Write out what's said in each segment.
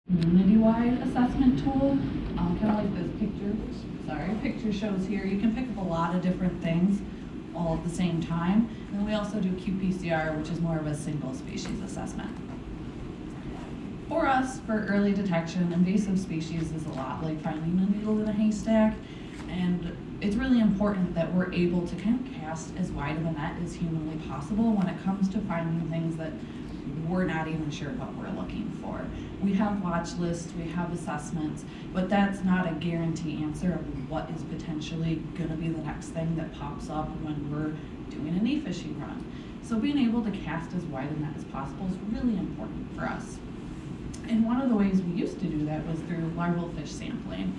community-wide assessment tool, kind of like this picture shows here. You can pick up a lot of different things all at the same time. And we also do qPCR, which is more of a single species assessment. For us, for early detection, invasive species is a lot like finding a needle in a haystack, and it's really important that we're able to kind of cast as wide of a net as humanly possible when it comes to finding things that we're not even sure what we're looking for. We have watch lists, we have assessments, but that's not a guarantee answer of what is potentially going to be the next thing that pops up when we're doing an e-fishing run. So being able to cast as wide a net as possible is really important for us. And one of the ways we used to do that was through larval fish sampling.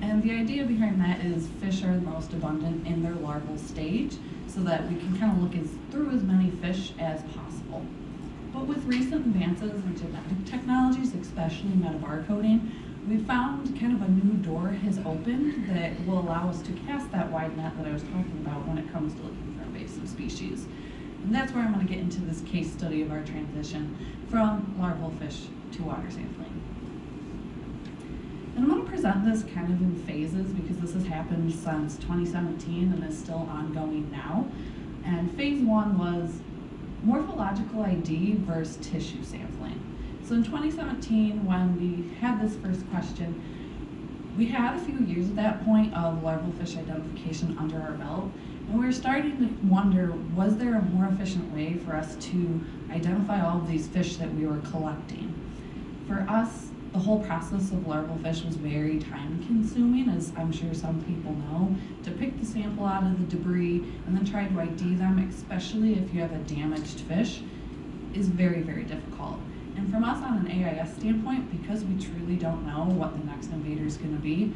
And the idea behind that is fish are most abundant in their larval stage, so that we can kind of look through as many fish as possible. But with recent advances in genetic technologies, especially metabarcoding, we found kind of a new door has opened that will allow us to cast that wide net that I was talking about when it comes to looking for invasive species. And that's where I'm going to get into this case study of our transition from larval fish to water sampling. And I'm going to present this kind of in phases because this has happened since 2017 and is still ongoing now. And phase one was morphological ID versus tissue sampling. So in 2017, when we had this first question, we had a few years at that point of larval fish identification under our belt, and we were starting to wonder, was there a more efficient way for us to identify all of these fish that we were collecting? For us, the whole process of larval fish was very time consuming, as I'm sure some people know. To pick the sample out of the debris and then try to ID them, especially if you have a damaged fish, is very, very difficult. And from us on an AIS standpoint, because we truly don't know what the next invader is going to be,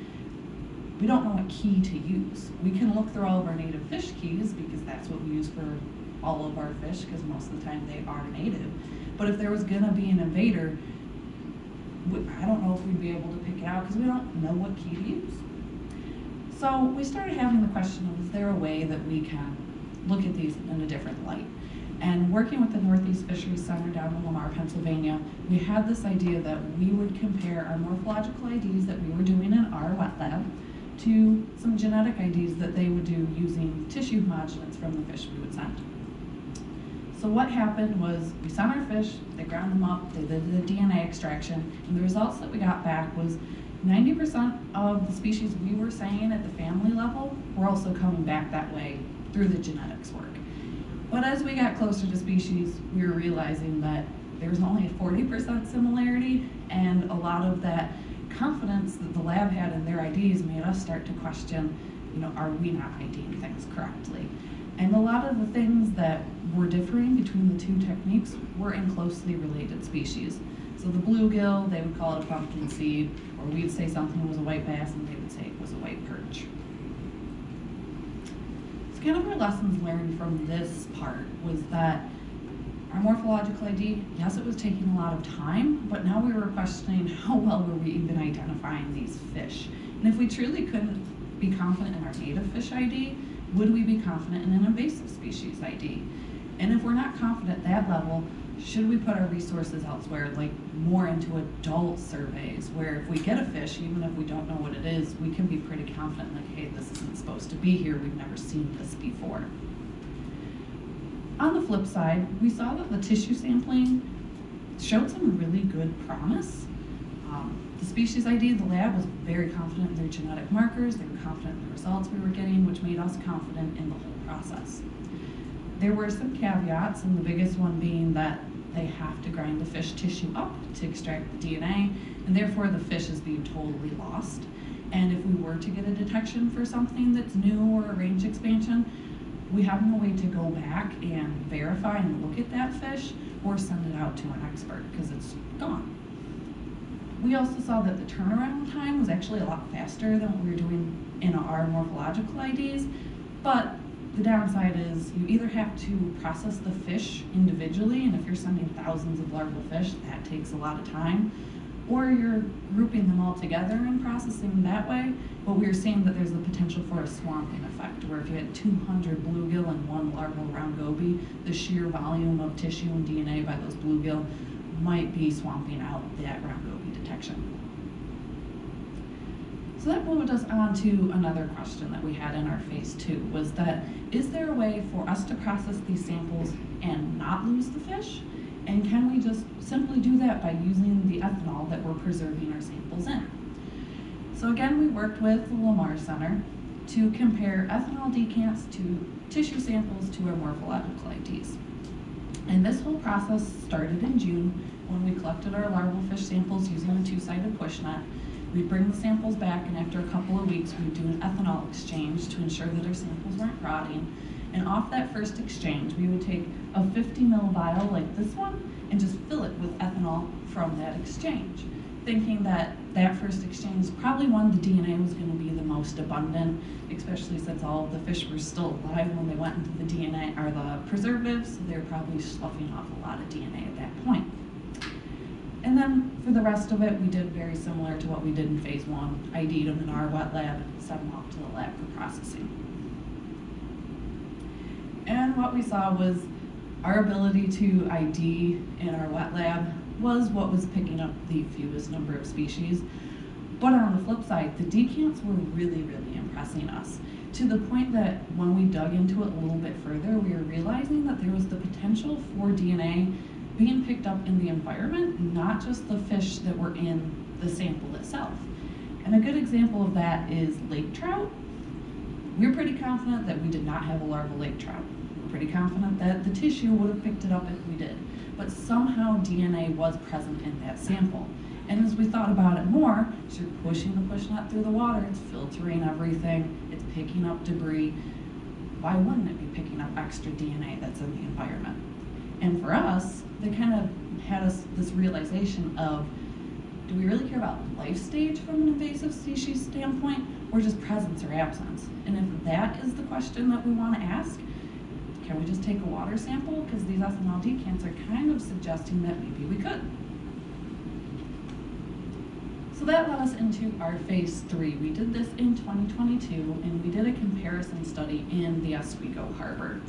we don't know what key to use. We can look through all of our native fish keys because that's what we use for all of our fish, because most of the time they are native. But if there was going to be an invader, I don't know if we'd be able to pick it out because we don't know what key to use. So we started having the question of, is there a way that we can look at these in a different light? And working with the Northeast Fisheries Center down in Lamar, Pennsylvania, we had this idea that we would compare our morphological IDs that we were doing in our wet lab to some genetic IDs that they would do using tissue homogenates from the fish we would send. So what happened was we sent our fish, they ground them up, they did the DNA extraction, and the results that we got back was 90% of the species we were saying at the family level were also coming back that way through the genetics work. But as we got closer to species, we were realizing that there was only a 40% similarity, and a lot of that confidence that the lab had in their IDs made us start to question, are we not IDing things correctly? And a lot of the things that were differing between the two techniques were in closely related species. So the bluegill, they would call it a pumpkin seed, or we'd say something was a white bass and they would say it was a white perch. So kind of our lessons learned from this part was that our morphological ID, yes, it was taking a lot of time, but now we were questioning how well were we even identifying these fish. And if we truly couldn't be confident in our native fish ID, would we be confident in an invasive species ID? And if we're not confident at that level, should we put our resources elsewhere, like more into adult surveys, where if we get a fish, even if we don't know what it is, we can be pretty confident, like, hey, this isn't supposed to be here, we've never seen this before. On the flip side, we saw that the tissue sampling showed some really good promise. The species ID of the lab was very confident in their genetic markers, they were confident in the results we were getting, which made us confident in the whole process. There were some caveats, and the biggest one being that they have to grind the fish tissue up to extract the DNA, and therefore the fish is being totally lost. And if we were to get a detection for something that's new or a range expansion, we have no way to go back and verify and look at that fish or send it out to an expert because it's gone. We also saw that the turnaround time was actually a lot faster than what we were doing in our morphological IDs, but the downside is you either have to process the fish individually, and if you're sending thousands of larval fish, that takes a lot of time, or you're grouping them all together and processing that way. But we were seeing that there's the potential for a swamping effect, where if you had 200 bluegill and one larval round goby, the sheer volume of tissue and DNA by those bluegill might be swamping out that round goby detection. So that moved us on to another question that we had in our phase 2, was that, is there a way for us to process these samples and not lose the fish? And can we just simply do that by using the ethanol that we're preserving our samples in? So again, we worked with the Lamar Center to compare ethanol decants to tissue samples to our morphological IDs. And this whole process started in June when we collected our larval fish samples using a 2-sided push net. We'd bring the samples back, and after a couple of weeks, we'd do an ethanol exchange to ensure that our samples weren't rotting. And off that first exchange, we would take a 50 ml vial like this one and just fill it with ethanol from that exchange, thinking that that first exchange is probably when the DNA was going to be the most abundant, especially since all of the fish were still alive when they went into the DNA or the preservatives, so they were probably sloughing off a lot of DNA at that point. And then for the rest of it, we did very similar to what we did in phase 1. ID'd them in our wet lab, sent them off to the lab for processing. And what we saw was our ability to ID in our wet lab was what was picking up the fewest number of species. But on the flip side, the decants were really, really impressing us, to the point that when we dug into it a little bit further, we were realizing that there was the potential for DNA being picked up in the environment, not just the fish that were in the sample itself. And a good example of that is lake trout. We're pretty confident that we did not have a larval lake trout. We're pretty confident that the tissue would have picked it up if we did. But somehow DNA was present in that sample. And as we thought about it more, as you're pushing the push net through the water, it's filtering everything, it's picking up debris. Why wouldn't it be picking up extra DNA that's in the environment? And for us, they kind of had us this realization of, do we really care about life stage from an invasive species standpoint, or just presence or absence? And if that is the question that we want to ask, can we just take a water sample? Because these ethanol decants are kind of suggesting that maybe we could. So that led us into our phase 3. We did this in 2022, and we did a comparison study in the Oswego Harbor.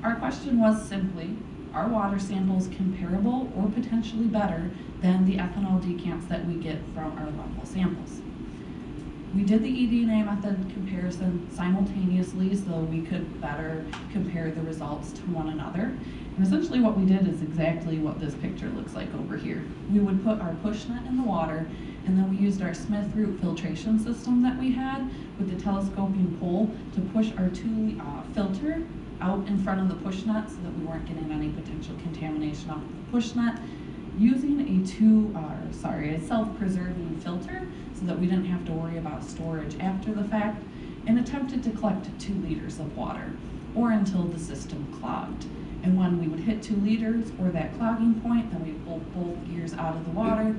Our question was simply, are water samples comparable or potentially better than the ethanol decants that we get from our larval samples? We did the eDNA method comparison simultaneously so we could better compare the results to one another. And essentially what we did is exactly what this picture looks like over here. We would put our push net in the water, and then we used our Smith root filtration system that we had with the telescoping pole to push our filter out in front of the push net so that we weren't getting any potential contamination off the push net, using a self-preserving filter so that we didn't have to worry about storage after the fact, and attempted to collect 2 liters of water, or until the system clogged. And when we would hit 2 liters or that clogging point, then we pulled both gears out of the water,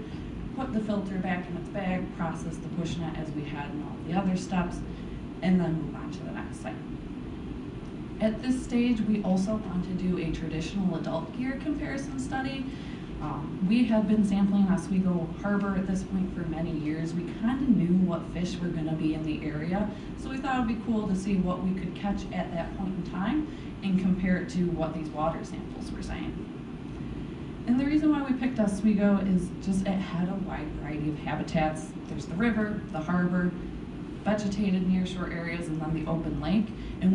put the filter back in its bag, process the push net as we had in all the other steps, and then move on to the next site. At this stage, we also want to do a traditional adult gear comparison study. We have been sampling Oswego Harbor at this point for many years. We kind of knew what fish were going to be in the area, so we thought it would be cool to see what we could catch at that point in time and compare it to what these water samples were saying. And the reason why we picked Oswego is just it had a wide variety of habitats. There's the river, the harbor, vegetated nearshore areas, and then the open lake. And